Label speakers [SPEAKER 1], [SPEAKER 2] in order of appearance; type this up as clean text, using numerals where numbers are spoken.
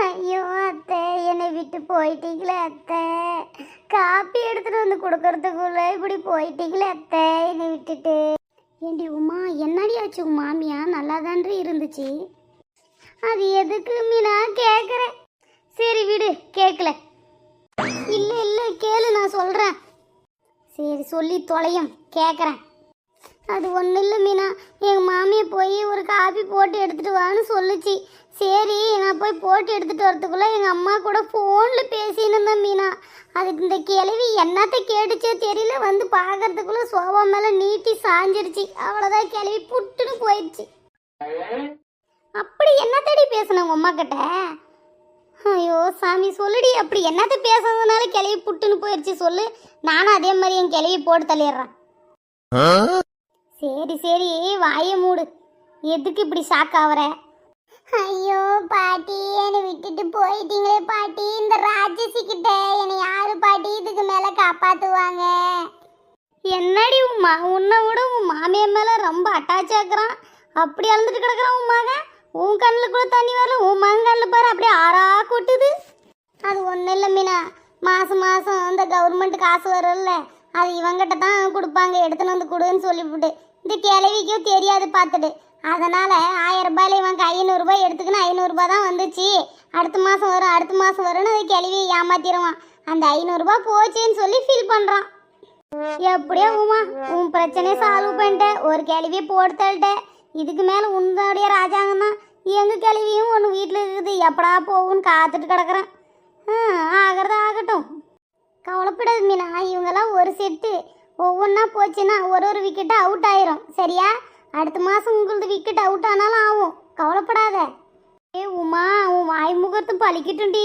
[SPEAKER 1] ஐயோ அத்தை, என்னை விட்டு போயிட்டீங்களே அத்தை. காப்பி எடுத்துட்டு வந்து கொடுக்கறதுக்குள்ள இப்படி போயிட்டீங்களே அத்தை, என்னை விட்டுட்டு. ஏண்டி உமா, என்னடி ஆச்சு? உன் மாமியா நல்லா தான்றி இருந்துச்சு. அது எதுக்கு மீனா கேட்குறேன். சரி விடு, கேட்கல. இல்லை இல்லை கேளு, நான் சொல்கிறேன். சரி சொல்லி தொலையும், கேட்குறேன். அது ஒன்றும் இல்லை மீனா, எங்கள் மாமியை போய் ஒரு காபி போட்டு எடுத்துகிட்டு வான்னு சொல்லுச்சு. சரி நான் போய் போட்டு எடுத்துகிட்டு வரதுக்குள்ளே எங்கள் அம்மா கூட ஃபோனில் பேசின்னு இருந்தேன் மீனா. அதுக்கு இந்த கேள்வி என்னத்தை கேட்டுச்சோ தெரியல, வந்து பார்க்கறதுக்குள்ளே சோபா மேலே நீட்டி சாஞ்சிருச்சு. அவ்வளோதான், கேள்வி புட்டுன்னு போயிடுச்சு. அப்படி என்னத்தடி பேசணும் உங்கள் அம்மா கிட்ட? ஐயோ சாமி சொல்லுடி, அப்படி என்னத்தை பேசுறதுனால கிளவி புட்டுன்னு போயிடுச்சு சொல்லு. நானும் அதே மாதிரி என் கிளவி போட்டு தள்ளிடுறேன். சரி சரி வாயை மூடு, எதுக்கு இப்படி ஷாக் ஆவற? ஐயோ பாட்டி, என்னை விட்டுட்டு போயிட்டீங்களே பாட்டி. இந்த ராட்சசி கிட்ட என்னை யாரு பாட்டி இதுக்கு மேல காப்பாத்துவாங்க? என்னடி உமா, உன்னை விட உன் மாமிய மேல ரொம்ப அட்டாச் ஆக்குறான். அப்படி அழுந்துட்டு கிடக்குறான் உன் மகன். உன் கண்ணில் கூட தண்ணி வரல, உன் மகன் கண்ணில் பாரு அப்படியே ஆறா கொட்டுது. அது ஒன்றும் இல்லை மீனா, மாதம் மாதம் இந்த கவர்மெண்ட் காசு வரும்ல, அது இவங்கிட்ட தான் கொடுப்பாங்க, எடுத்துன்னு வந்து கொடுன்னு சொல்லிவிட்டு. இந்த கிழவிக்கும் தெரியாது பார்த்துட்டு. அதனால் 1000 ரூபாயில் இவன் 500 ரூபாய் எடுத்துக்கின்னு 500 ரூபாய் தான் வந்துச்சு. அடுத்த மாதம் வரும் அடுத்த மாதம் வரும்னு அது கிழவியை ஏமாத்திடுவான். அந்த 500 ரூபாய் போச்சுன்னு சொல்லி ஃபீல் பண்ணுறான். எப்படியோ உமா, உன் பிரச்சனையை சால்வ் பண்ணிட்டேன், ஒரு கிழவியை போட்டு தள்ளிட்டேன். இதுக்கு மேலே உன்னுடைய ராஜாங்கம் தான். எங்கள் கிழவியும் ஒன்று வீட்டில் இருக்குது, எப்படா போகும்னு காத்துட்டு கிடக்குறேன். ஆகிறது ஆகட்டும், கவலைப்படாது மீனா. இவங்கெல்லாம் ஒரு செட்டு, ஒவ்வொன்றா போச்சுன்னா ஒரு விக்கெட்டு அவுட் ஆயிரும். சரியா? அடுத்த மாதம் உங்களது விக்கெட் அவுட் ஆனாலும் ஆகும், கவலைப்படாத. ஏ உமா, உன் வாய் முகத்து பழிக்கட்டும்டி.